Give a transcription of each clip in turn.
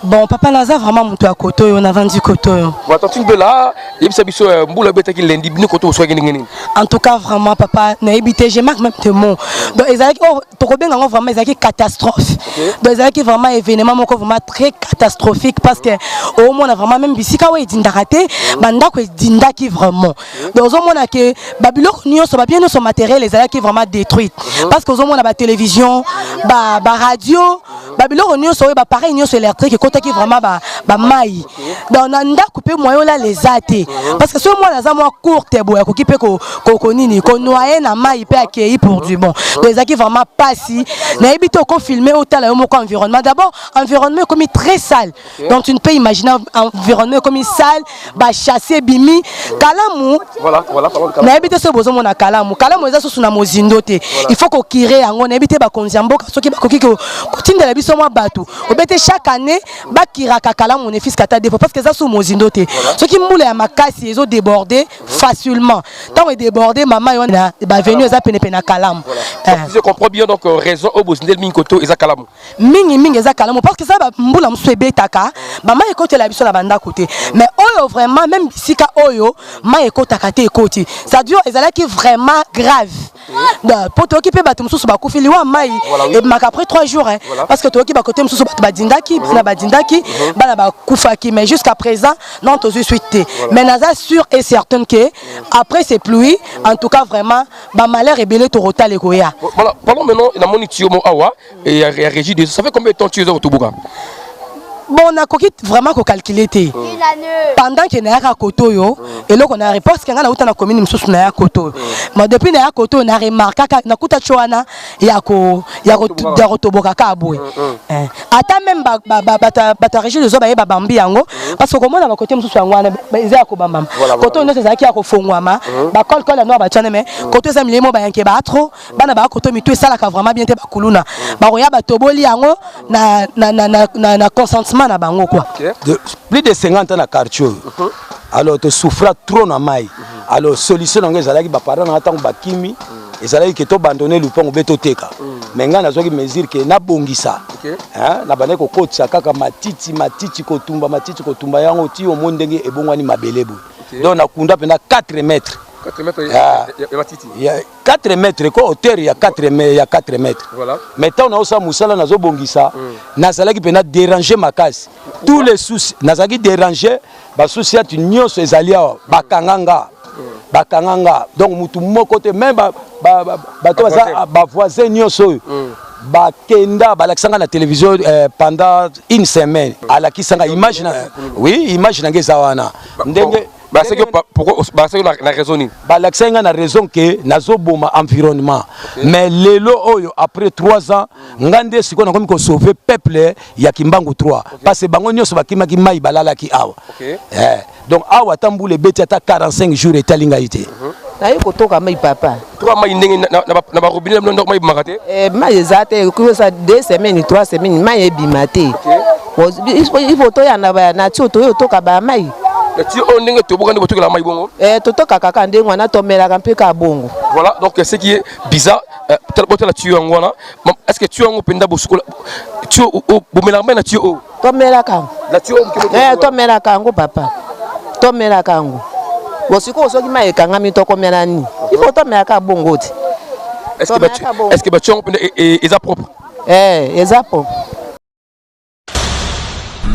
Bon, papa Naza vraiment monté à côté, on a vendu côté. En tout cas, vraiment, papa, j'ai marqué même tes mots. Donc, vraiment, ils catastrophe. Donc, ils vraiment événement vraiment très catastrophique parce que au moins, on a vraiment même ici, quand il raté, banda ko dinda qui vraiment. Donc, au moins, que Babylone, nous sommes bien son matériel, les qui vraiment détruite. Parce que au moins, on a la télévision, la radio, Babylone, nous sommes pareil, nous sommes électrique, qui vraiment maï. Donc, on a coupé moyen là les athées. Parce que ce moi, on a court bois, qui peut qu'on noyer na maï peut accueillir pour du bon. Donc, les qui vraiment pas si. N'habite qu'on filmer au tel environnement. D'abord, environnement comme très sale. Donc, tu ne peux imaginer un environnement comme sale, chasser, bimi, kalamou. Voilà. N'habite ce besoin mon kalamou. Kalamou est sur na mozindote. Il faut qu'on kire en on habite ba konziambo, ce qui continue de la vie sur moi bateau. Au bête chaque année, ba kira kalamou ne fils kata défaut parce que ça sous mozindote. Ce qui moule à ma casse, ils ont débordé facilement. Tant est débordé, maman on a venu à peine peine à kalamou. Je comprends bien donc raison au bosindel minkoto et kalamou. Mingi eza kalamou parce que ça ba mbula mswebe taka, maman écoute la biso la banda côté. Mais oyo vraiment même si ka oyo, ma écoute takate écoute. Ça dure ezala qui vraiment grave. Pour toi qui peut battre msusu ba kufili wa mai et après 3 jours hein, parce que toi qui ba côté msusu ba dindaki na ba dindaki bana ba kufaki mais jusqu'à présent non to suite. Mais naza sûr et certain que après ces pluies en tout cas vraiment ba malheur et belé to rota les goya. Voilà, parlons maintenant de la monition awa et régie de ça fait combien de temps tu es au Tobuga? Bon, on a vraiment calculé. Pendant qu'il y a un koto, et là, on a réponse qu'il y a un commune qui est koto. Mais depuis qu'il y a un koto, on a remarqué qu'il y a un choana, il y a un rotoboka kaboué. Attends même, la région de Zoba et Babambi, parce que comme on a côté, ils ont Kobamam. Koto, on a des acquis à Kofongwama, Bakol, la noire, mais Koto, ça me l'a dit qu'il y a trop, Banaba, Koto, mais tout ça, là, vraiment bien été Bakuluna. Baroya, Batoboli, na consentement. Plus de 50 ans à quartier. Alors tu souffres trop na mai. Alors solution nga ezalaki ba parents na tango bakimi ezalaki que to abandonner le pont beto teka. Mais nga nazoki mesure que na bongisa. Hein na bane ko kotsa kaka matiti ko tumba yango ti o mondenge ebongwani mabelebo. Donc na kunda pena 4 mètres. 4 mètres, il y a 4 mètres, quoi, hauteur, il y a 4 mètres. Voilà. Maintenant, on a aussi Moussala, on a Bongisa, Nazalaki peut déranger ma case. Tous les soucis, Nazaki déranger, bah souci à une nion sur les alliés, Bakanganga. Donc, moutou mon côté, même voisin nion sur Bakenda, Balaksanga la télévision pendant une semaine. À la qui s'en imagine, oui, imagine que ça va. C'est que la raison. Balaksanga na raison que nazo boma environnement. Mais lelo oyo après 3 ans, ngande siko na komi ko sauver peuple ya Kimbangu 3 parce que bango nyoso bakima ki mai balala ki awa. Donc awa tamboule beti ata 45 jours etalinga ité. Naye kotoka mai papa. 3 mai ndenge na ba robinet ndok mai makate. Mai ezate ko ça 2 semaines 3 semaines mai ebimate. Il faut to ya na tio to yo toka ba mai. Voilà, donc ce qui est bizarre, est-ce que tu as un peu de bouche? Tu as un peu de tu papa. Est-ce que tu es propre?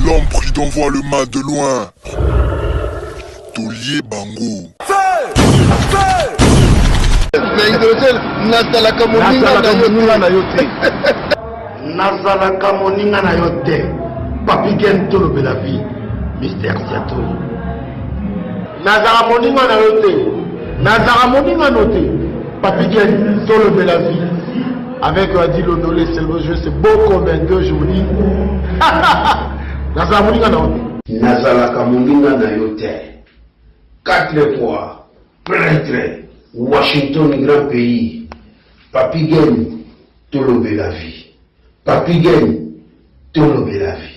L'homme pris d'envoie le mal de loin. Tolier Bango. Nazalaka moninga na yote. Papi Gen tolo de la vie. Mister Siato. Nazala moninga na yote. Nazala moninga noté. Papi Gen tolo de la vie. Avec Adil Honoré, c'est le jeu, c'est beau comme un 2 jours. Nazala moninga na yote. Nazalaka moninga na yote. 4 fois, prêtre, Washington, grand pays, Papi Gen, tolo de la vie. Papi Gen, tolo de la vie.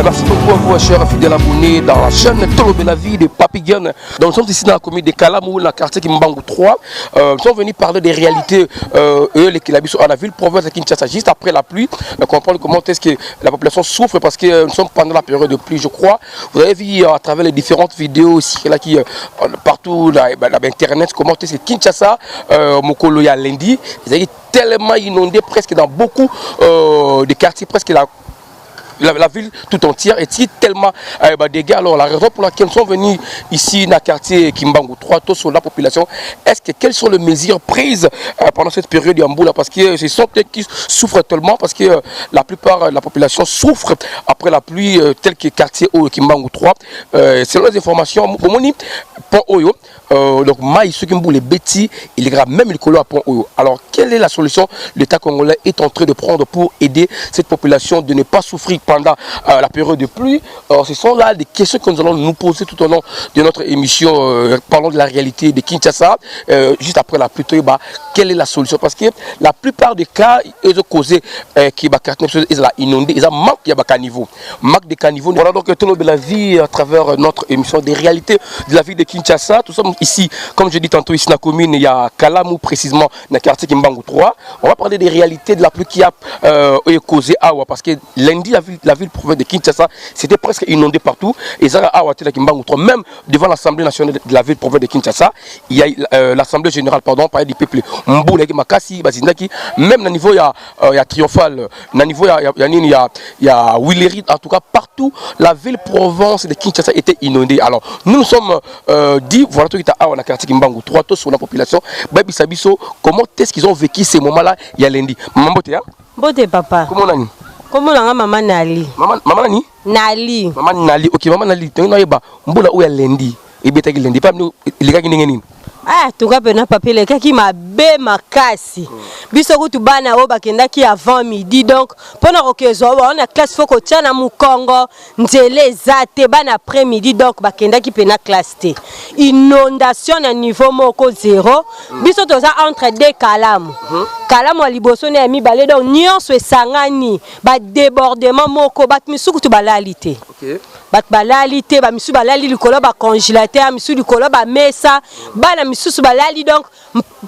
Merci beaucoup à vous, chers fidèles abonnés dans la chaîne Tolobe la vie de Papi Gen. Donc nous sommes ici dans la commune de Kalamou, dans le quartier Kimbangu 3. Nous sommes venus parler des réalités les Kilabiso à la ville province de Kinshasa juste après la pluie. Comprendre comment est-ce que la population souffre parce que nous sommes pendant la période de pluie, je crois. Vous avez vu à travers les différentes vidéos ici là qui partout dans internet comment est-ce que Kinshasa, Mokolo ya lundi, ils ont tellement inondé presque dans beaucoup de quartiers, presque la ville tout entière est tellement dégâts. Alors la raison pour laquelle nous sommes venus ici dans le quartier Kimbangu 3, tous sur la population, est-ce que quelles sont les mesures prises pendant cette période d'Amboula? Parce que ce sont eux qui souffrent tellement, parce que la plupart de la population souffre après la pluie, tel que le quartier Kimbangu 3. Selon les informations, au Moni, Pont Oyo, donc Maï, ceux qui les bêtis, il y a même le colo à Pont Oyo. Alors quelle est la solution l'État congolais est en train de prendre pour aider cette population de ne pas souffrir pendant la période de pluie? Ce sont là des questions que nous allons nous poser tout au long de notre émission. Parlons de la réalité de Kinshasa. Juste après la pluie, quelle est la solution? Parce que la plupart des cas, ils ont causé qui ils ont inondé, ils ont manqué de caniveau. Manque de caniveau. Voilà donc tout le de la vie à travers notre émission des réalités de la vie de Kinshasa. Nous sommes ici, comme je dis tantôt, ici dans la commune, il y a Kalamou précisément, dans le quartier Kimbangu 3. On va parler des réalités de la pluie qui a causé Awa. Parce que lundi, la ville province de Kinshasa, c'était presque inondé partout. Et ça a Awa, même devant l'Assemblée nationale de la ville province de Kinshasa, il y a l'Assemblée générale, pardon, par du peuple. Même au niveau, il y a Triomphal, au niveau, il y a Willery, en tout cas, partout, la ville province de Kinshasa était inondée. Alors, nous sommes dit, voilà tout qui est à la quartier Kimbangu 3, tous sur la population. Comment est-ce qu'ils ont vécu ces moments-là il y a lundi? Maman Bote, hein? Bote, papa. Comment on a dit? Comment on a maman Nali? Maman Nani? Nali. Maman Nali, ok, maman Nali, tu as dit, Mboula où il y a lundi? Et bien, il lundi, pas les gars qui n'ont ah, tu vois, ben, papier, les gars qui m'a bé ma casse. Biso tu bana o bakenda qui avant midi donc pendant que on a classe faut que tchana mu Congo nzele zate ban après midi donc bakenda qui pena classe T. Inondation à niveau moko zéro. Biso toza entre deux Kalamu. Kalamu a liboso ne mi balé donc nyonso esangani ba débordement moko bat misuku tu balalité. OK. Bat balalité ba misu balali likolo ba congélateur misu likolo ba mesa bana misusu balali donc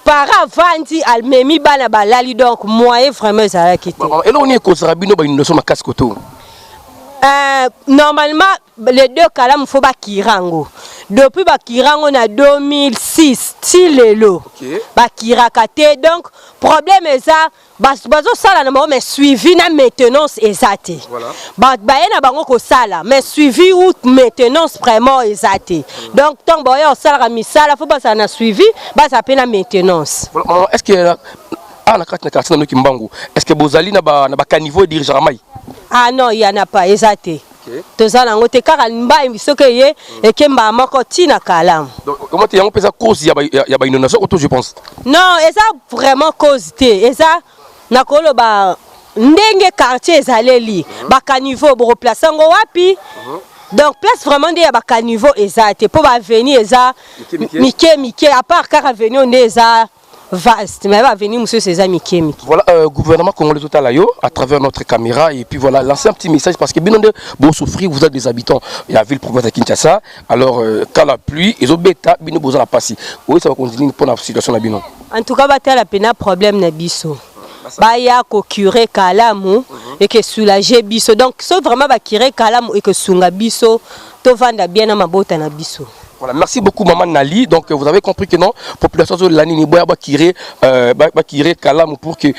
paravandi almemi bana balali donc moyen vraiment ça qui et là on est cause rabino ba inondation makasi koto. Normalement les deux Kalamu faut ba kirango. Depuis ba kirango na 2006 tilelo. OK. Ba kirakate donc problème est ça bazo sala na mais suivi na maintenance exacte. Voilà. Ba na bango ko sala mais suivi ou maintenance vraiment exacte. Donc tant boya sala misala faut pas ça na suivi ba ça peine maintenance. Voilà. Est-ce que la carte na quartier na Kimbangu est-ce que bozali na ba caniveau dirigeant mai? Ah non, il y en a pas exacte. Tout ça là on te car mba biso ke ye et ke mba mako tina Kalamu. Donc comment tu as pesa cause ya ba inondation auto je pense. Non, et ça vraiment cause te. Et ça na kolo ba ndenge quartier ezaleli ba caniveau bo replacer ngo wapi. Donc place vraiment des ba caniveau exact pour ba venir eza mike à part car venir on eza vaste mais va venir monsieur César Miki. Voilà gouvernement congolais total à travers notre caméra et puis voilà lancer un petit message parce que bien bon souffrir vous êtes des habitants de la ville province de Kinshasa alors quand la pluie ils ont bêta bino besoin la passer oui ça va continuer pour la situation la bino en tout cas batel la peine problème na biso ba ya ko curer Kalamu et que soulager biso donc sauf vraiment ba curer Kalamu et que sunga biso to vanda bien na mabota na biso. Voilà, merci beaucoup Maman Nali. Donc vous avez compris que non, population de l'année ni boya ba tirer Kalamu pour que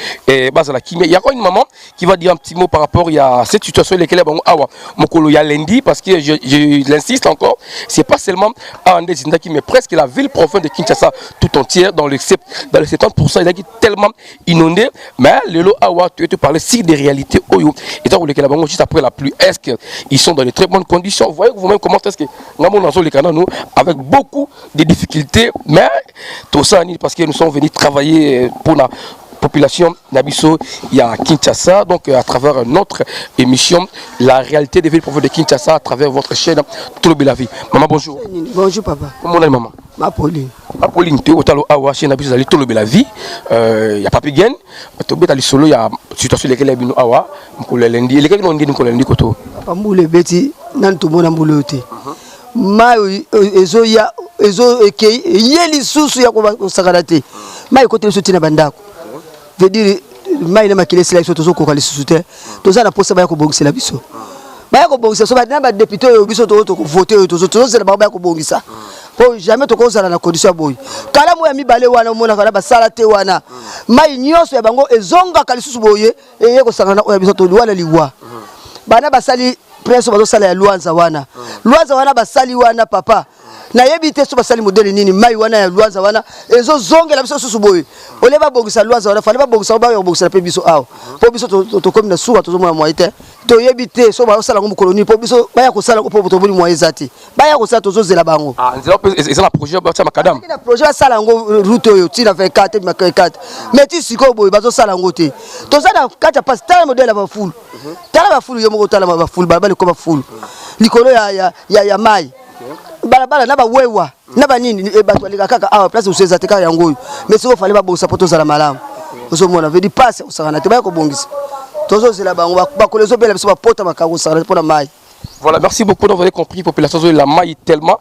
base la kimia. Il y a encore une maman qui va dire un petit mot par rapport à cette situation lesquelles bon awa mokolo ya lundi parce que je l'insiste encore, c'est pas seulement à Ndezindaki mais presque la ville province de Kinshasa tout entière dans le 70% il a tellement inondé mais le lo awa tu te parler si des réalités oyo et donc lesquelles bon juste après la pluie est-ce que ils sont dans de très bonnes conditions. Vous voyez vous-même comment est-ce que ngamo dans les canaux nous avec beaucoup de difficultés, mais tout ça parce que nous sommes venus travailler pour la population Nabiso, il y a Kinshasa, donc à travers notre émission, la réalité des villes provinces de Kinshasa, à travers votre chaîne Tolobe la vie. Maman, bonjour. Bonjour, papa. Comment on est, maman? Ma Pauline. Ma Pauline, tu es au talo awa chez Nabiso Zali Tolo la vie. Il y a Papi Gen. Tu es ali solo, il y a situation lesquelles il y a awa. Mkola lendi. Lesquelles on dit mkola lendi koto. Papa Mboule beti nan to mona Mboule ote. Ma ezo ya ezo eke yeli susu ya ko sakarate. Ma ekote so tina bandako. Veut dire ma ina makile sila so to so ko kali susu te. To za na posa ba ko bongisa biso. Ba ko bongisa so ba na ba député yo biso to ko voter to so to ba ko bongisa. Po jamais to ko sala na condition boy. Kala mo ya mibale wana mona kala ba sala te wana. Mai nyoso ya bango ezonga kali susu boye eye ko sangana o ya biso to wala liwa. Bana basali preso bazo sala ya Luanza wana. Luanza wana basali wana papa. Na yebite so basali modeli nini mai wana ya Luanza wana ezo zongela biso susu boye. Ole ba bongisa Luanza wana fale ba bongisa ba bongisa pe biso awo. Po biso to comme na suwa to zo mona moite. To yebite so ba sala ngum koloni po biso ba ya ko sala ko po to boli moizati. Ba ya ko sala to zo zela bango. Ah, c'est la projet ba tama kadam. Na projet sala ngo route yo tina 24 ma 4. Meti siko boye bazo sala ngote. To zana kata pas tala modèle ba full. Tala ba full yo mo tala ba full ba ko ba full. Likolo ya mai. Balabala na ba wewa na ba nini e bato alika kaka awa place useza te kaka yango mais siko fale ba bongisa poto za la malamu ozo mona veut dire passe usakana te ba ko bongisa tozo zela bango ba kolezo bela biso ba pota makako usakana pona mai. Voilà, merci beaucoup. Vous avez compris, population de la maille tellement.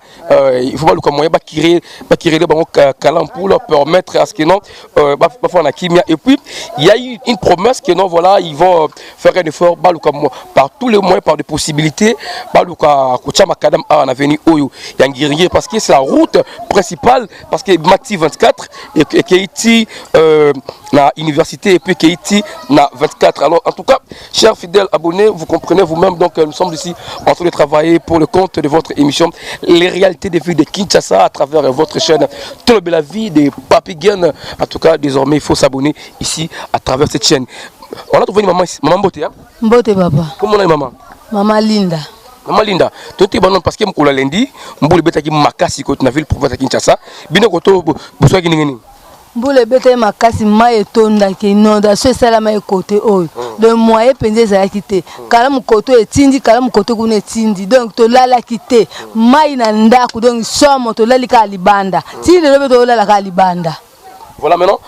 Il faut voir le moyen de créer les calams pour leur permettre à ce que non, parfois on a kimia. Et puis il y a eu une promesse que non, voilà, ils vont faire un effort par tous les moyens, par des possibilités. En avenir, parce que c'est la route principale, parce que Mati 24 et Keiti la université et puis Keiti na 24. Alors en tout cas, chers fidèles abonnés, vous comprenez vous-même, donc nous sommes ici en train de travailler pour le compte de votre émission Les réalités des villes de Kinshasa à travers votre chaîne Tolo la vie de Papi Gen. En tout cas, désormais, il faut s'abonner ici à travers cette chaîne. On a trouvé une maman Mbote. Hein? Mbote papa. Comment on a maman? Maman Linda. Maman Linda, tu es bon parce que je suis lundi, je suis makasi côté na ville province de Kinshasa. Bino koto bosoa kiningeni. Mbule bete makasi mai etonda ki inondation sala mai côté oyo le moyen penze za kité kala mu koto etindi kala mu koto kuna etindi donc to lala kité mai na ndako donc somo to lali ka libanda ti le lobe to lala ka libanda. Voilà maintenant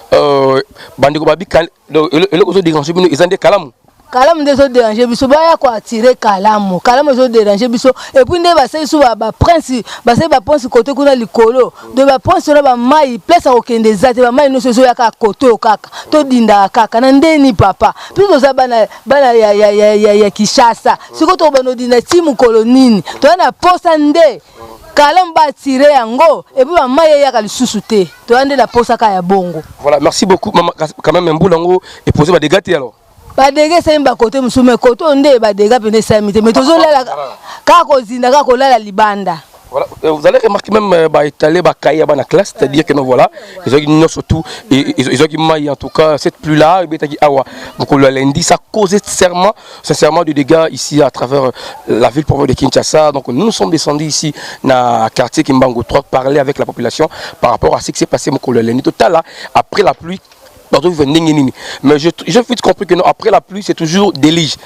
bandiko babi le kozo déranger bino izande kalamu. Kalamu ndezo déranger biso ba ya ko attirer kalamu zo déranger biso et puis nde ba sai so ba prince ba sai ba prince côté kuna likolo de ba prince na ba mai place au kende zate ba mai no so ya ka côté o kaka to dinda kaka na ndeni papa puis to za bana ya Kishasa siko to bano dinda timu kolonini to na posa nde kalamu ba tirer yango et puis ba mai ya ka lisusu te to ande la posa ka ya bongo. Voilà, merci beaucoup maman quand même Mboulango et poser ba dégâts alors. Badege semba côté musume côté onde badega pene samite mais tozolela kako zinda kako lala libanda. Voilà, vous allez remarquer même étaler kaya na classe, c'est-à-dire que non voilà, ils ont surtout ils ont maille en tout cas cette pluie là et betaki awa. Donc le lundi ça causait sincèrement de dégâts ici à travers la ville province de Kinshasa. Donc nous sommes descendus ici dans quartier Kimbangu 3 parler avec la population par rapport à ce qui s'est passé le lundi total là après la pluie. Mais j'ai vite compris que non, après la pluie, c'est toujours délige.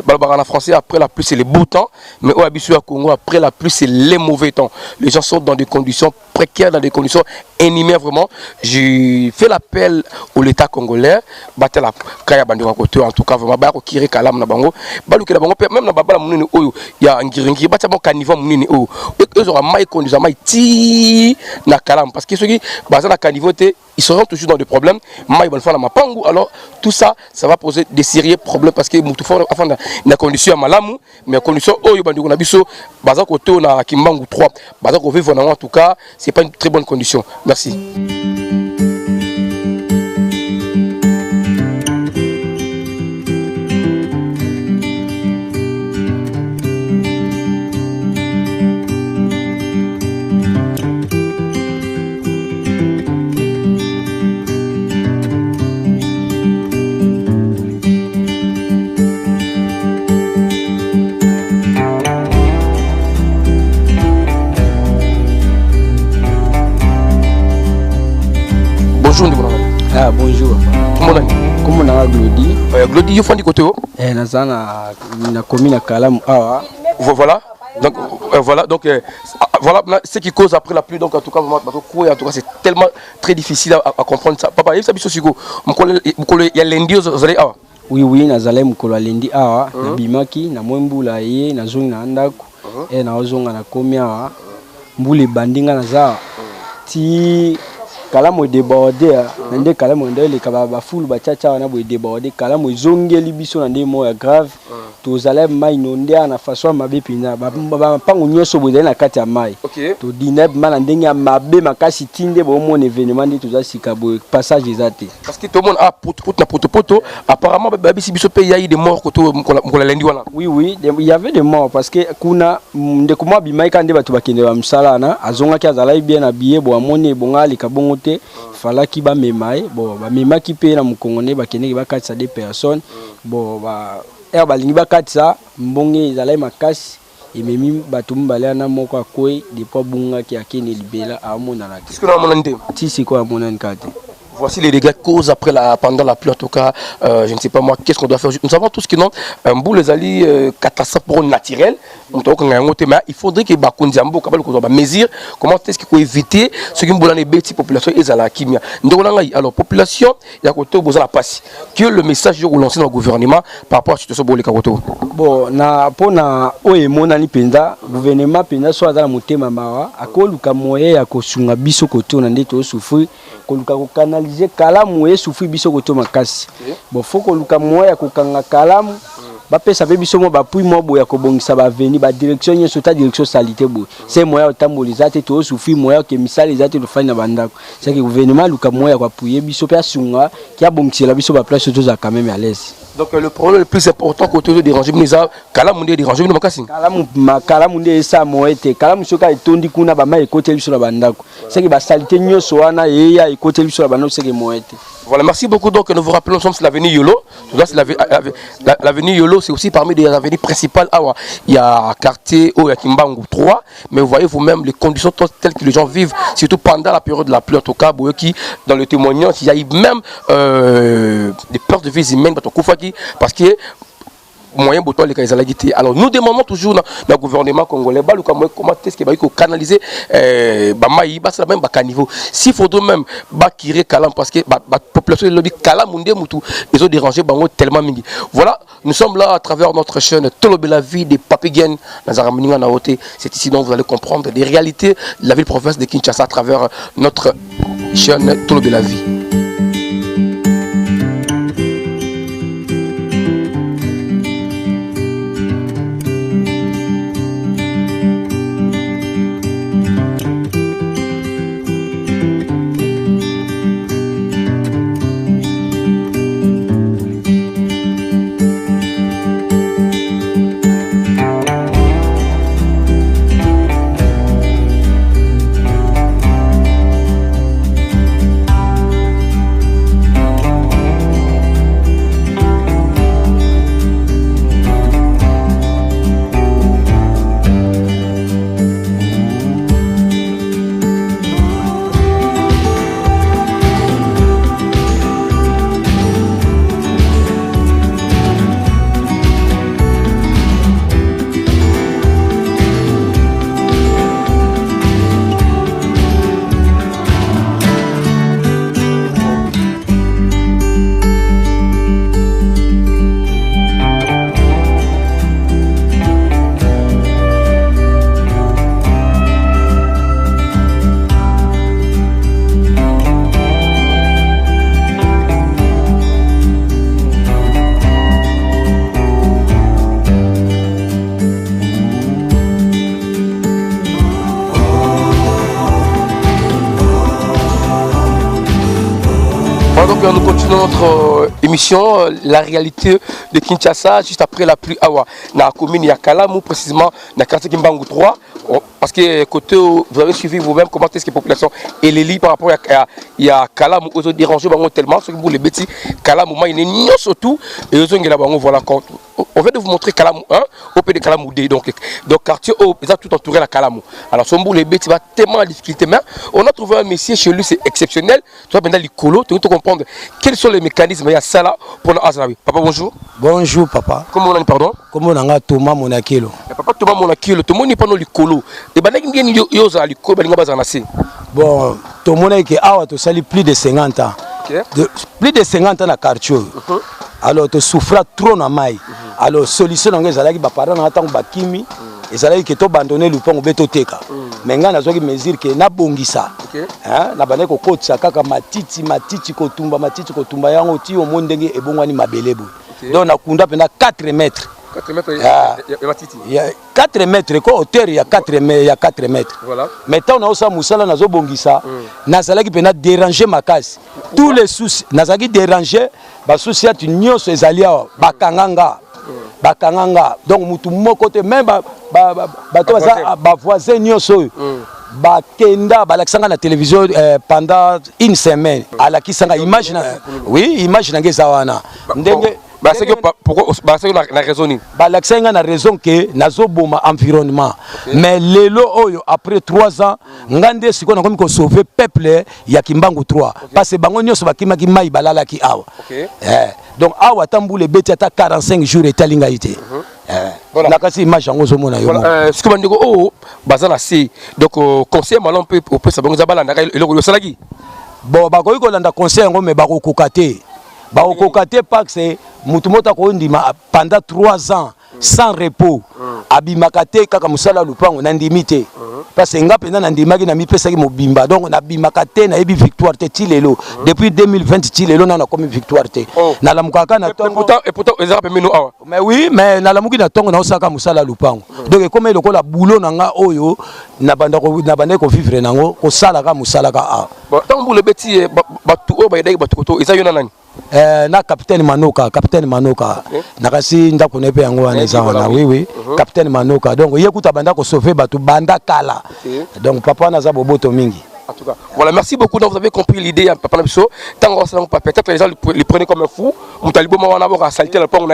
En français, après la pluie, c'est les beaux temps. Mais au Abissou à Congo, après la pluie, c'est les mauvais temps. Les gens sont dans des conditions précaires, dans des conditions animées vraiment. J'ai fait l'appel au l'État congolais. Battre la Kaya Bandira côté, en tout cas, vraiment, Bako Kiri Kalam Nabango. Baluke Nabango, même dans Babala Mounini, il y a un Giringi, Batamo Caniva Mounini, eux auront maille conduisant, maille ti na Kalam. Parce que ceux qui, basés na Canivoté, ils seront toujours dans des problèmes. Alors tout ça, ça va poser des sérieux problèmes parce que Moutoufa a condition à Malamu, mais condition Oyo Bandou Nabiso, Bazako Teo na Kimbangu 3, Bazako vivre en tout cas, c'est pas une très bonne condition. Merci. Ah bonjour. Comment on a Glody? Glody, il faut dire côté. Nazana na commune Kalamu awa. Voilà. Donc voilà, donc voilà ce qui cause après la pluie. Donc en tout cas, c'est tellement très difficile à comprendre ça. Papa, il y a lundi, vous allez oui, nazalai mukolo lundi awa na bimaki na mwembula ye na zongi na ndako na ozonga na komi awa mbule bandinga na za ti kalamu déborder na nde kalamu ndele ka ba fulu ba chacha na bo déborder kalamu zongeli biso na nde mo ya grave to zalai mai nondia na façon mabe pina ba pangu nyoso bo na kati ya mai to dineb mana ndenge mabe makasi tinde bo mon événement ndi to za sika bo passage ezate parce que tout le monde a poto apparemment ba bisi biso pe yayi des morts koto mkola lundi wana. Oui, il y avait des morts parce que kuna ndeko mwa bimai ka nde batu bakende ba msala na azonga ki azalai bien habillé bo amone bonga likabongo te falaki ba memaye bon ba memaki pe na mukongone bakende ba katisa des personnes bon ba balingi ba katisa mbonge ezalai makasi ememi batu mbala na moko akoi depuis bunga ki akene libela amona na qu'est-ce que na mona nde ti siko amona nkate. Voici les dégâts causés après pendant la pluie. En tout cas, je ne sais pas moi, qu'est-ce qu'on doit faire. Nous savons tous que non, un bout les alliés catastrophe naturelle. Mais il faudrait que Bakondiambo mesure comment est-ce qu'il faut éviter ce qui est bêtis population et la kimia. Alors population, il y a côté besoin la passe. Que le message que vous lancez dans le gouvernement par rapport à cette situation bolékakoto. Bon, na pona oye mona ni penda gouvernement penda soit dans la motema mawa akoluka moye ya kosunga biso koto na ndeto souffrir koluka ko canaliser kalamu e souffrir biso koto makasi. Bon faut koluka moye ya kokanga kalamu ba pesa be biso mo ba pui mo boya ko bongisa ba veni ba direction nyeso ta direction salité bo. C'est moya otamboliza te to souffrir moya ke misali zate to fanya bandako. C'est que gouvernement luka moya kwa puye biso pe asunga ki a bongisa biso ba place to za quand même à l'aise. Donc le problème le plus important côté de déranger Minisa kalamu ndé déranger Minisa makasi. Kalamu ndé sa moete kalamu soka etondi kuna ba mai côté biso na bandako. C'est que ba salité nyoso wana yeya côté biso na bandako c'est que moete. Voilà, merci beaucoup. Donc nous vous rappelons, nous sommes sur l'avenue Yolo. L'avenue Yolo, c'est aussi parmi les avenues principales. Il y a quartier où il y a Kimbangu 3, mais vous voyez vous-même les conditions telles que les gens vivent, surtout pendant la période de la pluie. En tout cas, qui dans le témoignage, il y a eu même des pertes de vie humaines parce que moyen boto les cas alors nous demandons toujours dans le gouvernement congolais comment est-ce qu'il va canaliser bamaï bas la même bas niveau s'il faudrait même bakirer kalam parce que la population lobby kalam mundé mutu ils ont dérangé bango tellement mingi. Voilà, nous sommes là à travers notre chaîne Tolobe la vie des Papiguen Nazaramuninga Naote. C'est ici donc vous allez comprendre les réalités de la ville province de Kinshasa à travers notre chaîne Tolobe la vie. Donc nous continuons notre émission, la réalité de Kinshasa juste après la pluie awa. Dans la commune il y a Kalamu, précisément dans le quartier Kimbangu 3. Parce que côté vous avez suivi vous-même comment est-ce que la population est les par rapport à Kalamu, aux autres dérangés tellement, ce que vous les bêtis, Kalamu, il y a surtout et aux autres voilà on vient de vous montrer Kalamu 1 au pays de Kalamu 2. Donc quartier O, ils ont tout entouré la Kalamu. Alors son bout les bêtes, il va tellement en difficulté, mais on a trouvé un messier chez lui, c'est exceptionnel. Tu vas maintenant l'écolo, tu vas comprendre quels sont les mécanismes. Il y a ça là pour le Azraoui. Papa, bonjour. Bonjour papa. Comment on a pardon? Comment on a Thomas Monakelo? Papa Thomas Monakelo, tout le monde n'est pas dans l'écolo. Et ben il y a yoza l'écolo, il y a bazar nasé. Bon, tout le monde est que tu sali plus de 50 ans. Plus de 50 ans dans le quartier. Alors tu souffres trop dans maille. Alors solution dans les alaki ba parents na tango ba kimi. Ezalaki que to abandonner le pont beto teka. Mais nga nazoki mesure que na bongisa. Hein, na bane ko kotsa kaka matiti ko tumba yango ti o mondenge ebongwani mabelebo. Donc na kunda pena 4 mètres. 4 mètres, il y a 4 mètres, quoi, hauteur, il y a 4 mètres. Voilà. Maintenant, on a aussi Moussala, on a Bongisa, Nazalaki peut déranger ma casse. Tous les soucis, Nazaki déranger, bah souci, tu n'y ces alliés, Bakanganga. Donc, moutou mon côté, même voisin n'y Bakenda, Balaksanga la télévision pendant une semaine. À la Kisanga, imagine, oui, imagine Zawana. C'est que la raison. Balaksanga na raison que nazo boma environnement. Mais lelo oyo après 3 ans, ngande siko na komi ko sauver peuple ya Kimbangu 3 parce que bango nyoso bakima ki mai balala ki awa. Donc awa tamboule beti ata 45 jours etalinga ité. La kasi image yango zo mona yo. Ce que bandiko o bazala si donc conseil malon peut ça bango zabala ndaka eloko yo salaki. Bon bakoyi ko landa conseil ngo me bako kokate. Bakokate parce que mutumota ko ndima pendant 3 ans sans repos. Abimakate kaka musala lupango na ndimité. Parce que nga pena na ndimaki na mipesa ki mobimba. Donc na bimakate na ebi victoire te tilelo. Depuis 2020 tilelo na comme victoire te. Na la mukaka na tongo. Et pourtant ezaka pemino awa. Mais oui, mais na la muki na tongo na osaka musala lupango. Donc comme le kola boulot na nga oyo na banda ko vivre nango ko sala ka musala ka a. Bon tant pour le beti batu o ba idai batu koto ezayona nani? Na capitaine Manoka nakasi ndako nepe yango wana ezana oui capitaine Manoka donc yekuta banda ko sauver batu banda kala donc papa na za boboto mingi. En tout cas, voilà, merci beaucoup. Donc, vous avez compris l'idée, Papa Nabiso. Tant que peut-être les gens les prenaient comme un fou. Moutalibo Mawana a salté le pont,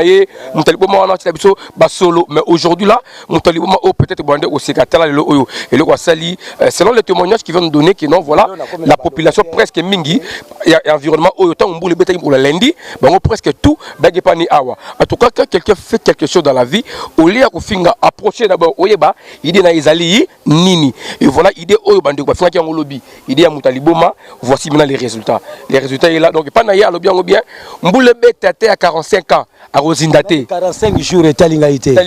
Moutalibo Mawana a solo. Mais aujourd'hui, là, Moutalibo Mawana peut-être au secrétaire et le Sali. Selon les témoignages qui viennent nous donner, que non, voilà, la population presque mingi, il y a environnement autant on boule bétail pour le lundi, mais presque tout, Bagepani Awa. En tout cas, quand quelqu'un fait quelque chose dans la vie, au lieu de finir approcher d'abord Oyeba, il est dans les alliés, Nini. Et voilà, idée Oyeba, il y a un lobby. Il dit à Moutaliboma, voici maintenant les résultats. Les résultats sont là. Donc, pas naïa, le bien, Mboule bête à 45 ans, à Rosindate. 45 jours et talingaïté.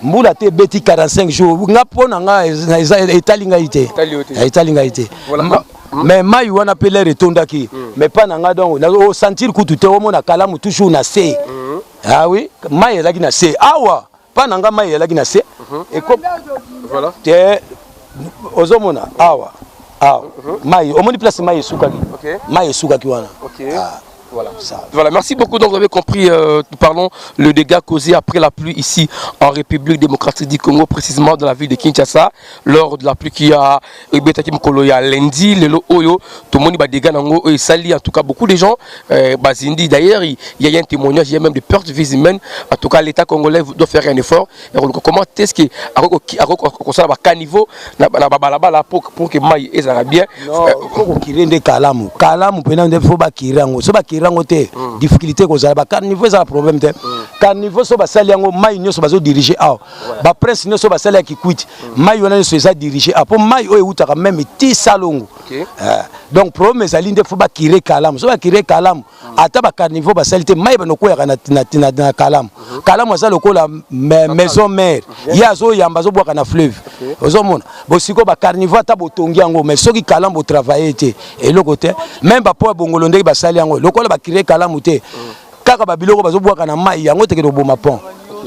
Mboule te bêti 45 jours. Ngapona et talingaïté. Mais maï on appelle les retondaki. Mais pas nanga donc. On sentir que tout est au Kalamu toujours na se. Ah oui, maï là qui na se. Awa, pas nanga maï là qui na se. Et comme voilà. Ozomona awa. Ah, maï, au moins de place maï soukaki. Maï soukaki wana. Voilà, ça. Voilà, merci beaucoup. Donc vous avez compris, nous parlons le dégât causé après la pluie ici en République démocratique du Congo, précisément dans la ville de Kinshasa, lors de la pluie qui a lundi, le Oyo, tout le monde a des dégâts et sali. En tout cas, beaucoup de gens, Bazindi d'ailleurs, il y a un témoignage, il y a même des pertes de vies humaines. En tout cas, l'État congolais doit faire un effort. Et comment est-ce qu'il y a un caniveau pour que Maï et Zarabien. Non, il faut qu'il y ait des Kalamu. Kalamu, il faut qu'il y ait des difficulté ko za ba carniveau ça problème te carniveau so ba sali yango mai nyoso bazo diriger a ba prince nyoso ba sali ki quit mai yona nyoso za diriger a po mai o utaka même ti salongo donc problème ezali nde faut ba kire Kalamu so ba kire Kalamu ata ba carniveau ba sali te mai ba no ko ya na Kalamu Kalamu za lokola maison mère ya zo yamba zo bwaka na fleuve ozomona bo siko ba carniveau ata botongi yango mais soki Kalamu travailler te et le côté même ba po bongolo ndeki ba sali yango lokola ba kire Kalamu te kaka ba biloko bazo bwaka na mai yango te ke do boma pont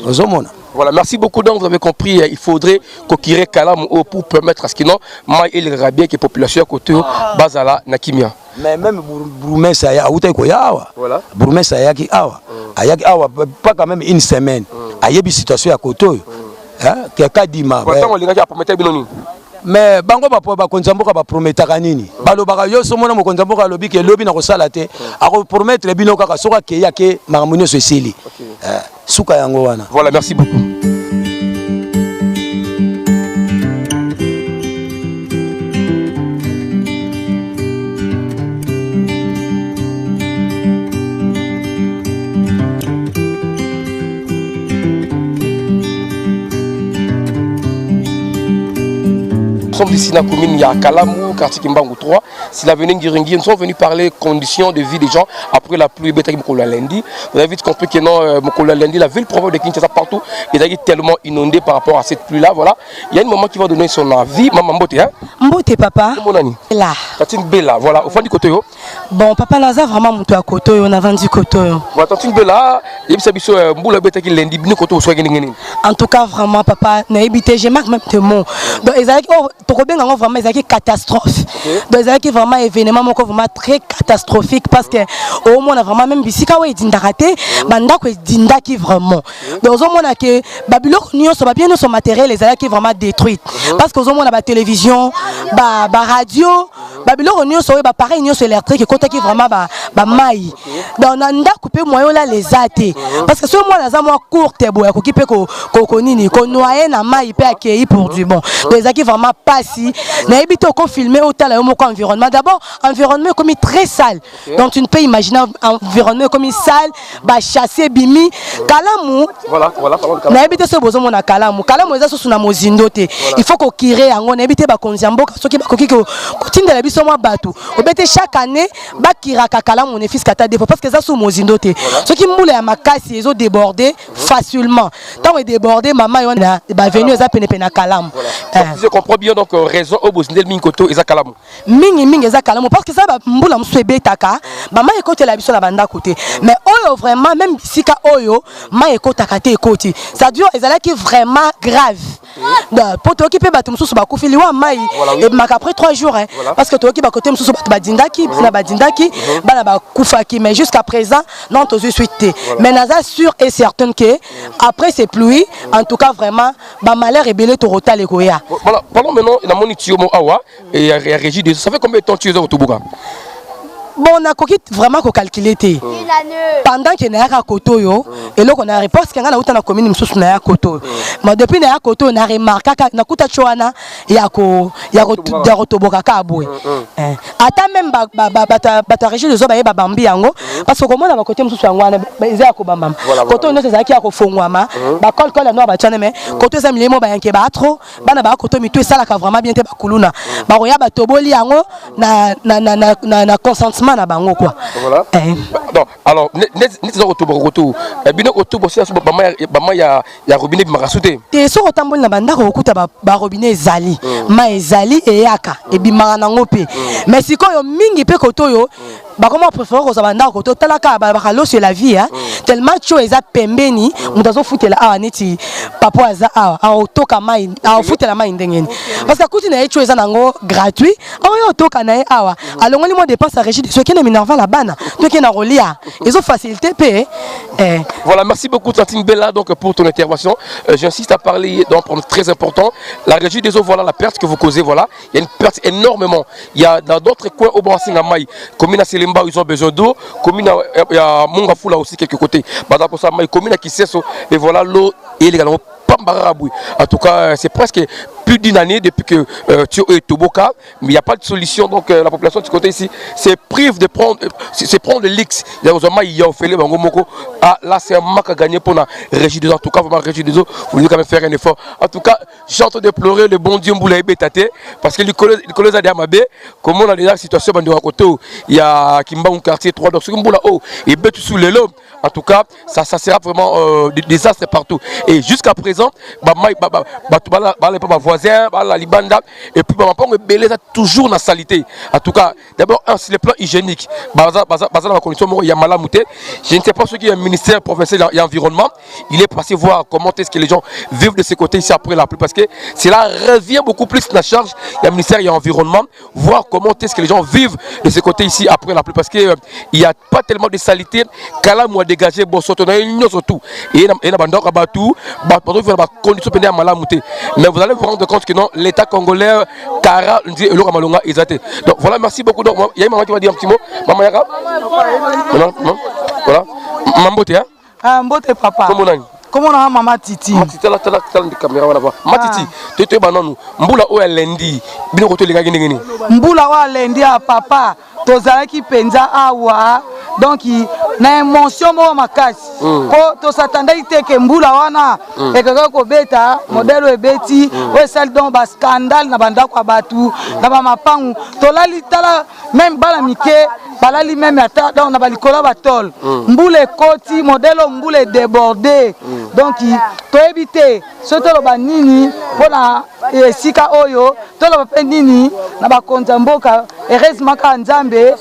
ozomona. Voilà, merci beaucoup. Donc, vous avez compris, il faudrait qu'on crée Kalamu pour permettre à ce que non, mai et le rabien qui est population à côté Bazala Nakimia. Mais même Bourmé Saya Outé Koyawa. Voilà. Bourmé Saya qui awa. Ayaki awa pas quand même une semaine. Ayebi situation à côté. Hein, quelqu'un dit ma. Pourtant on les gars a prometté binoni. mais bango bakonzi ya mboka baprometaka nini balobaka yo so mona mokonzi ya mboka alobi ke lobi na kosala te akopromettre bino kaka soki akei ake makambo nyonso esili suka yango wana. Voilà, merci beaucoup. Nous sommes ici dans la commune, il y a Kalamou, quartier Kimbangu 3. C'est l'avenue Ngiringi. Nous sommes venus parler conditions de vie des gens après la pluie. Vous avez vite compris que non, Mokola Lendi, la ville province de Kinshasa partout, il est tellement inondé par rapport à cette pluie-là. Voilà. Il y a une maman qui va donner son avis. Maman Mbote, hein? Mbote, papa. Mon ami. Là. Tantine Bella, voilà. Au fond du côté. Bon, papa Naza vraiment monté à côté, on a vendu côté. Voilà, Tantine Bella, il y a Mboula Beta qui Lendi, bien côté au soir. En tout cas, vraiment, papa, n'habité, j'ai marqué même tes mots. Donc, ils avaient vraiment une catastrophe. Donc, ils avaient vraiment un événement vraiment très catastrophique parce que au moins, on a vraiment même ici, quand il dit raté, banda quoi dinda qui vraiment. Donc, au moins, que Babylone, nous sommes bien, son matériel, les avaient qui vraiment détruit. Parce qu'au moins, on a la télévision, la radio, Babylone, nous sommes pareil, nous sommes électriques, côté qui vraiment maï. Donc, on a coupé moyen là les athées. Parce que ce moment, on a court, qui peut qu'on noie na maï peut accueillir pour du bon. Donc, les qui vraiment pas si. N'habite au filmer au tel environnement. D'abord, environnement comme très sale. Donc, tu ne peux imaginer un environnement comme sale, chasser, bimi, Kalamou. Voilà. N'habite ce besoin mon Kalamou. Kalamou est sur na mozindote. Il faut qu'on kire en on habite ba konziambo so ki ba koki ko tinda la biso mo batu. Obete chaque année ba kiraka Kalamou ne fils kata défaut parce que ça sous mozindote. Ce qui moule à makasi ils ont débordé facilement. Tant est débordé maman on ba venu za pene pena Kalamou. Je comprends bien donc raison au bosindel minkoto eza Kalamou. Mingi eza Kalamou parce que ça ba mbula mswebe taka ba ma ekote la biso na banda côté. Mais oyo vraiment même sika oyo ma ekota kate ekoti. Ça dure ezala qui vraiment grave. Pour toi qui peut battre mususu ba kufili wa mai et mak après 3 jours hein parce que toi qui ba côté mususu ba dindaki na ba dindaki bana ba kufaki mais jusqu'à présent non to suite. Mais naza sûr et certain que après ces pluies en tout cas vraiment ba malheur et belé to rota le koya. Voilà, parlons maintenant de mon itiomo awa et régie de ça fait combien de temps tu es au Tobuga? Bon, on a vraiment calculé. Pendant qu'il y a un koto, et là, on a réponse qu'il y a un commune, nous avons koto. Mais depuis qu'il y a un koto, on a remarqué qu'il y a un choana, il y a un rotoboka kaboué. Attends même, ta région de Zoba et Babambi, parce que comme on a côté, nous sommes en Kobambam. Koto, nous sommes à Fongwama, Bakol, Kol, Noa, Bachaneme, Koto, Zamilemo, Bayankebatro, Banaba, Koto, Mitu, Salaka, vraiment bien, Bakuluna. Baroya, Batoboli, na consentement. Voilà. Non, alors, nous retour. Bino retour aussi, il y a robinet qui m'a rassouté. Et sur le tambour, na robinet zali, ma zali et yaka et bimana ngope. Mais si quand yo mingi pe koto yo, comment préfère aux abanda koto talaka bakalo sur la vie hein. Tellement tu es à pembeni, on doit foutre la awa neti papa aza awa otoka mai, awa foutre la mai ndengeni. Parce que quand tu es tu es nango gratuit, awa otoka na awa. Alors on lui dépense à régie de ceux qui ne minerva la banne, ceux qui n'ont relia. Ils ont facilité paix. Voilà, merci beaucoup Tantine Bella donc pour ton intervention. J'insiste à parler d'un problème très important. La régie des eaux, voilà la perte que vous causez, voilà. Il y a une perte énormément. Il y a dans d'autres coins au Brassingamaï, commune à Selemba, ils ont besoin d'eau. Commune à Mongafula aussi quelques côtés. Pour ça, commune à Kiseso, et voilà l'eau est également Pambaraboui. En tout cas, c'est presque plus d'une année depuis que tu es Toboka, mais il n'y a pas de solution. Donc la population de ce côté ici c'est prive de prendre, c'est prendre le lix. Il y a Ophélie Bangomoko. Ah là c'est un manque à gagner pour la régie des eaux. En tout cas, vraiment régie des eaux, vous devez quand même faire un effort. En tout cas, j'ai entendu déplorer le bon Dieu Mboulaye Bétate parce que les collègues à Diamabé, comme on a déjà la situation de côté, il y a Kimba un quartier 3 donc ce Mboula oh et bête sous les lots. En tout cas, ça sera vraiment des désastres partout. Et jusqu'à présent, voisin, la Libanda, et puis toujours dans la saleté. En tout cas, d'abord, sur le plan hygiénique, je ne sais pas ce qui est un ministère professionnel et environnement. Il est passé voir comment est-ce que les gens vivent de ce côté ici après la pluie, parce que cela revient beaucoup plus à la charge. Il y a un ministère et environnement, voir comment est-ce que les gens vivent de ce côté ici après la pluie, parce qu'il n'y a pas tellement de saleté. Kalamou a dégagé, mais vous allez vous rendre compte compte que non, l'État congolais, Kara, Elora Malonga, Ezate. Donc voilà, merci beaucoup. Donc, il y a une maman qui va dire un petit mot. Maman Yaka. Voilà. Mambote, hein? Ah, Mbote papa. Comment on a maman Titi? Maman Titi, la caméra, on va voir. Maman Titi, tu es banane. Mboula ou lundi. Bino koto les gars gini. Mboula ou lundi à papa. Tozala ki penza awa. Donc na émotion mo makasi. Ko to s'attendait ite ke Mboula wana e kaka ko beta modèle ebeti o sel donc ba scandale na banda kwa batu na ba mapangu. To lali tala même bala mike balali même ata donc na balikola batol. Mboula koti modèle Mboula débordé. Donc to éviter soto lo banini pona sika oyo to lo ba nini na ba konza mboka heureusement ka nzambe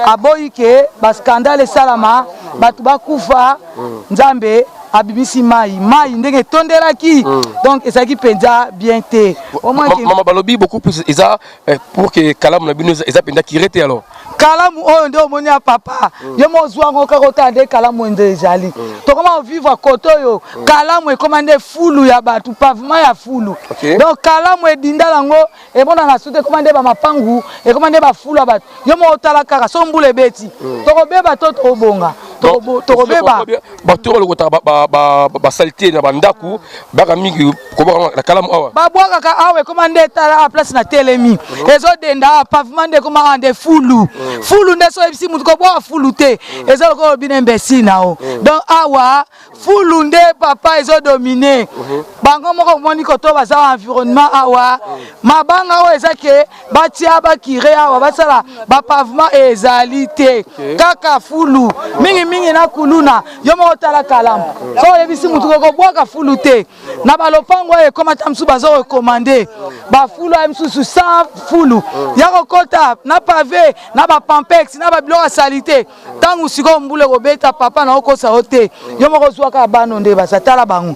aboyi ke ba scandale salama batu bakufa nzambe abibisi mai ndenge tondelaki donc ezaki penza bien te au moins maman balobi beaucoup plus eza pour que kalamu na bino eza penza ki rete alors kalamu oyo nde omoni ya papa yo mozwa ngo kaka otande kalamu nde ezali tokoma vivre koto yo kalamu ekomande fulu ya batu pavement ya fulu donc kalamu edinda lango ebona na sute komande ba mapangu ekomande ba fulu ya batu yo mo otala kaka so mbule beti tokobeba to tobonga tokobeba bato lokota ba saleté na bandaku baka mingi ko na kalamu awa babwaka ka awe komande tala a place na telemi ezo denda pavement de komande fulu fulu nde so ebisi mutu ko bwa fulu te ezo ko bine mbesi nao donc awa fulu nde papa ezo dominer bango moko moni ko to baza environnement awa mabanga o ezake batia bakire awa basala ba pavement ezali te kaka fulu mingi na kuluna yo mo tala kalamu so ebisi mutu ko bwa fulu te na balopango e komata msu bazo recommander ba fulu msusu sans fulu ya kokota na pavé na ba pampex na ba biloko salité tangu siko mbule kobeta papa na okosa ote yo moko zwaka bano nde basatala bango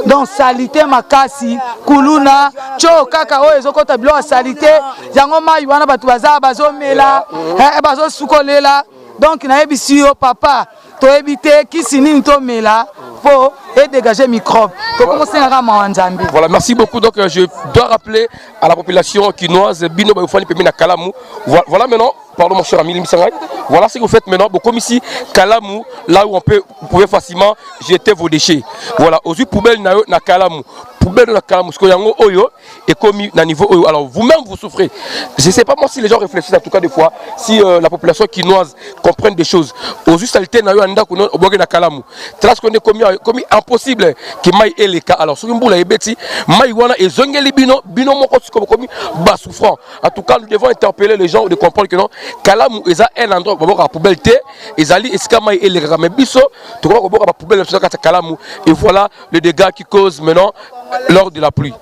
donc salité makasi kuluna cho kaka o ezokota biloko salité yango mai wana batu bazo mela bazo sukolela donc na ebisi yo papa to éviter kisi nini to mela pour dégager microbe. Voilà, merci beaucoup. Donc je dois rappeler à la population quinoise Bino Bayoufani Pemina Kalamu. Voilà maintenant, pardon mon cher ami Limisangay. Voilà ce que vous faites maintenant. Bon, comme ici, Kalamu, là où vous pouvez facilement jeter vos déchets. Voilà, aux poubelles na Kalamu. Poubelle na Kalamu, ce que yango oyo est commis na niveau oyo. Alors vous-même vous souffrez. Je ne sais pas moi si les gens réfléchissent en tout cas des fois, si la population quinoise comprenne des choses. Aux saleté na yo anda kuno oboge na Kalamu. Tras qu'on est commis impossible que mai et les cas. Alors sur une boule et beti, mai wana et zongeli bino moko commis bas souffrant. En tout cas, nous devons interpeller les gens de comprendre que non Kalamu est un endroit où la poubelle té, ezali eska mai et les cas. Mais biso, tu vois que la poubelle sur Kalamu et voilà le dégât qui cause maintenant lors de la pluie.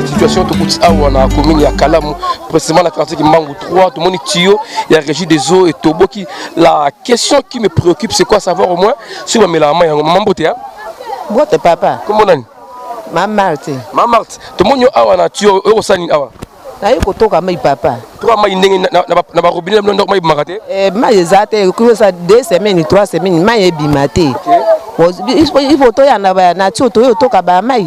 Situation on a commune à Kalamu, précisément la quartier qui manque 3, tout le monde tuyau, il y a régie des eaux et Tobo qui. La question qui me préoccupe, c'est quoi savoir au moins si on met la main, maman beauté, hein? Beauté papa. Comment on a? Maman Marthe. Maman Marthe. Tout le monde a un tuyau, au sani awa. Naye kotoka mai papa. Toi mai ndenge na ba robinet na ndok mai bimaka mai ezate ko ça 2 semaines 3 semaines mai ebimate. Il faut to ya na tuyau to toka ba mai.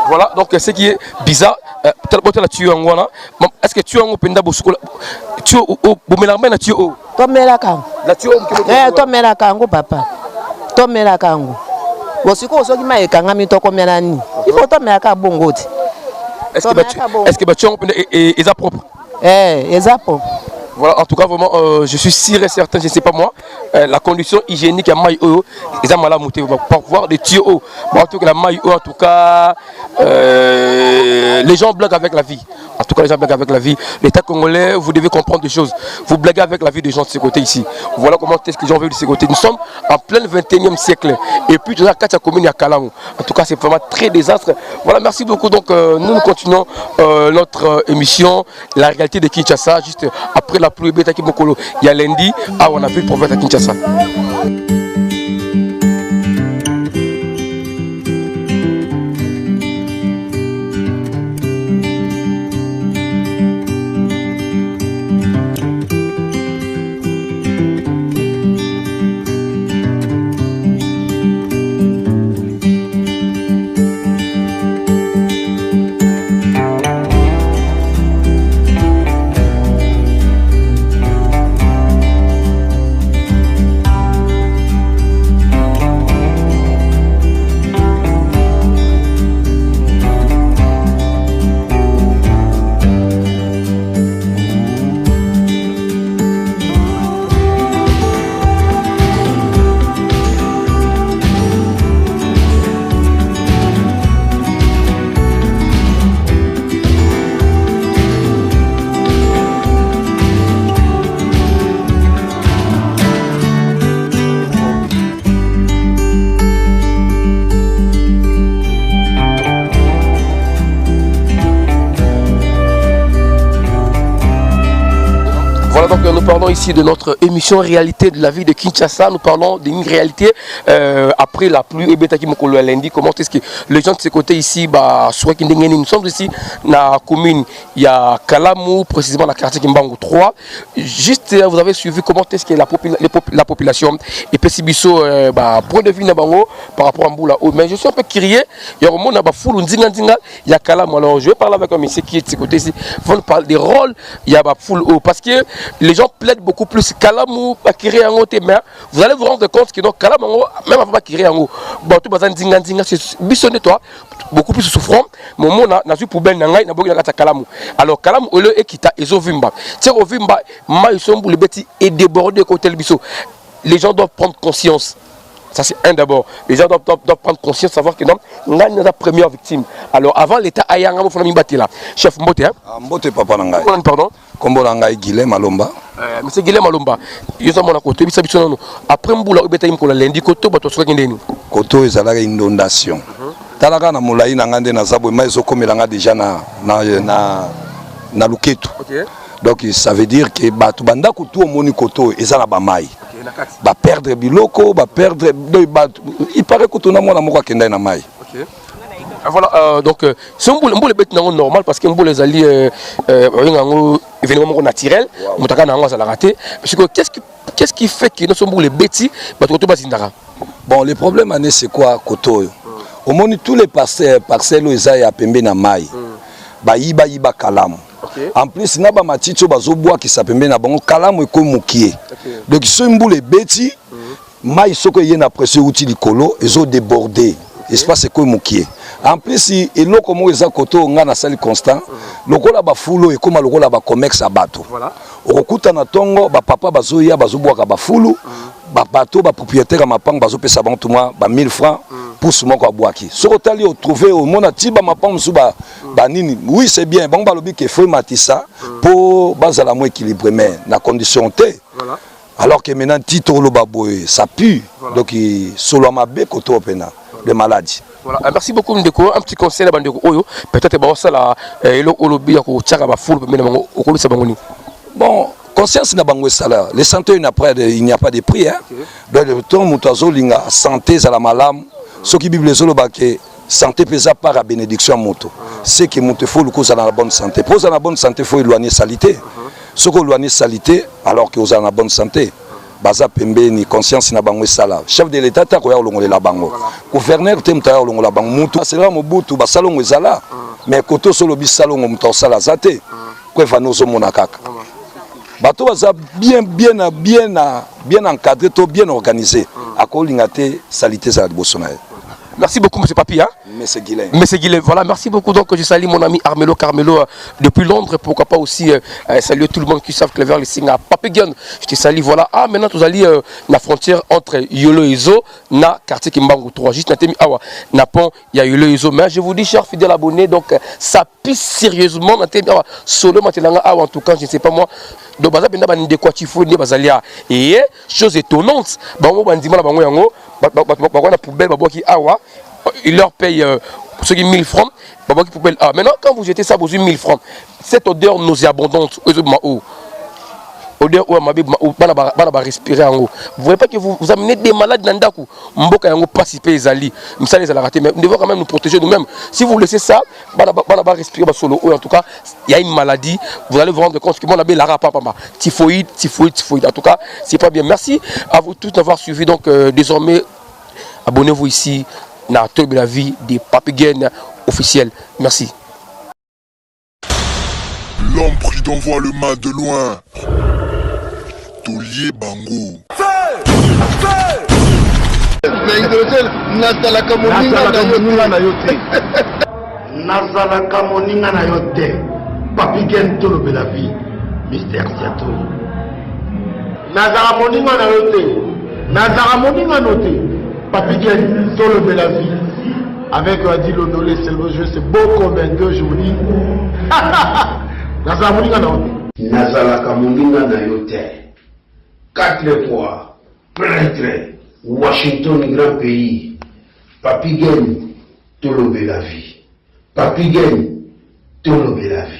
Voilà, donc ce qui est bizarre, est-ce que tu as un peu de bouche? Tu as un tu papa. Est-ce que tu es propre? Voilà, en tout cas, vraiment, je suis sûr et certain, je ne sais pas moi, la condition hygiénique à Maïo, ils ont mal à monter pour voir des tuyaux. En tout cas, la Maïo, en tout cas, les gens bloquent avec la vie. En tout tout cas les gens blaguent avec la vie. L'État congolais, vous devez comprendre des choses. Vous blaguez avec la vie des gens de ce côté ici. Voilà comment est-ce que les gens vivent de ce côté. Nous sommes en plein 21e siècle. Et puis, dans la commune à Kalamou. En tout cas, c'est vraiment très désastre. Voilà, merci beaucoup. Donc, nous continuons notre émission, la réalité de Kinshasa, juste après la pluie bêta qui Mokolo. Il y a lundi, on a vu le prophète à Kinshasa. Voilà, donc nous parlons ici de notre émission réalité de la vie de Kinshasa. Nous parlons d'une réalité après la pluie et Betaki Mokolo à lundi. Comment est-ce que les gens de ce côté ici, nous sommes ici dans la commune, il y a Kalamou, précisément la quartier Kimbangu 3. Juste, vous avez suivi comment est-ce que la population et Pessibiso, point de vue par rapport à Mboula. Mais je suis un peu curieux, il y a un monde il y a Kalamou. Alors je vais parler avec un monsieur qui est de ce côté ici. On nous parle des rôles, il y a Foul parce que les gens plaident beaucoup plus Kalamou, Bakiré en haut, mais vous allez vous rendre compte que donc Kalamou, même avant Bakiré en haut, tout bazan dinga, c'est bissonné toi, beaucoup plus souffrant. Mon mot n'a eu poubelle n'angai n'a pas de Kalamou. Alors Kalamou au lieu ekita ezovimba. Tiens ovimba, maïsombu le bêtis est débordé côté le bisso. Les gens doivent prendre conscience. Ça c'est un d'abord. Les gens doivent prendre conscience, savoir que non, on est la première victime. Alors avant l'État ayanga mo fona là. Chef Mbote hein. Mbote papa nangai. Pardon. Kombo nangai Guilhem Malomba. Monsieur Guilhem Malomba. Yoza mona côté bisa biso non. Après mbula obeta im ko la lundi koto bato soka kindeni. Koto ezalaka inondation. Talaka na molai na ngande na zabo mai ezokomelanga déjà na luketu. OK. Donc ça veut dire que bato banda koto omoni koto ezala ba mai. Va perdre biloko, va perdre il paraît que tout le monde a mon kenda na mai. OK. Voilà donc c'est un boule bête normal parce que un boule les alliés événement naturel, mutaka na ngwa ça la raté parce que qu'est-ce qui fait que nous sommes boule bêti bato to bazindara. Bon le problème ané c'est quoi koto au moins tous les parcelles ezaya ya pembe na mai. Ba yiba Kalamu. Okay. En plus na ba matito bazoboa ki sapembe na bango Kalamu eko mukie. Okay. Donc so mbule beti mai soko yena pression outil likolo ezo déborder. Espace eko mukie. En plus eloko mo eza koto nga na sali constant lokola ba fulo ekoma lokola ba comex abato. Voilà. Okuta na tongo ba papa bazoya bazoboa ka ba fulu ba bato ba propriétaire mapang bazopesa bango tuma ba 1000 francs. Pour ce moment, si vous allez trouver au monde, oui, c'est bien. Bon, il faut matissa pour baser la moins équilibré, mais la condition T. Alors que maintenant, titre le baboy, ça pue. Donc, solo ma bé koto opena de maladie. Voilà, merci beaucoup Ndeko. Un petit conseil à Bandeko Oyo. Peut-être que ça la elo olobi ya ko tchaka ba foule mais au kolo sabangoni. Bon, conscience na bango sala. Les santé il n'y a pas de prix hein. Donc le temps mutazo linga santé za la malam. Ce qui Bible solo baké santé pesa par la bénédiction moto. C'est que moto faut le cause dans la bonne santé. Pour la bonne santé faut éloigner salité. Ce qu'on éloigner salité alors que vous avez la bonne santé. Baza pembe ni conscience na bango sala. Chef de l'état ta ko ya longo la bango. Gouverneur tem ta ya longo la bango mutu. C'est là mobutu ba salongo ezala. Mais koto solo bi salongo mutu sala zate. Ko vanozo monakaka. Bato baza bien encadré to bien organisé. Akolinga te salité za liboso na. Merci beaucoup, monsieur Papi. Hein? Monsieur Guilain. Monsieur Guilain, voilà, merci beaucoup. Donc, je salue mon ami Armelo Carmelo depuis Londres. Pourquoi pas aussi saluer tout le monde qui savent que le verre le signe à Papi Gun. Je te salue, voilà. Ah, maintenant, tu allez la frontière entre Yolo et Zo, na quartier Kimbangu 3. Juste, na pont, il y a Yolo et Zo. Mais je vous dis, chers fidèles abonnés, donc, ça pisse sérieusement. Solo, en tout cas, je ne sais pas moi. Donc, et chose étonnante, il leur paye ceux qui 1000 francs. Maintenant, quand vous jetez ça pour 1000 francs, cette odeur nauséabondante, odeur où on va respirer en haut. Vous voyez pas que vous amenez des malades dans Ndaku. Mboka yango participer ezali. Misali ezala raté, mais nous devons quand même nous protéger nous-mêmes. Si vous laissez ça, va respirer solo. En tout cas, il y a une maladie. Vous allez vous rendre compte que mon abbé Lara papa typhoïde. En tout cas, c'est pas bien. Merci à vous tous d'avoir suivi. Donc désormais, abonnez-vous ici dans Tolobe la vie des Papi Gun officiels. Merci. L'homme pris d'envoie le mal de loin. Tolier Bango. Nazalaka moninga na yo te. Papi Gun Tolobe la vie. Mystère Siato. Nazalaka moninga na yo te. Nazalaka moninga no te. Papi Gun Tolobe la vie. Avec Adi Londolé, c'est beau comme un gueux, je vous dis. Nazalaka moninga na yo te. Nazalaka moninga na yo te. 4 fois, prêtre, Washington, grand pays, Papi Gun Tolobe la vie. Papi Gun Tolobe la vie.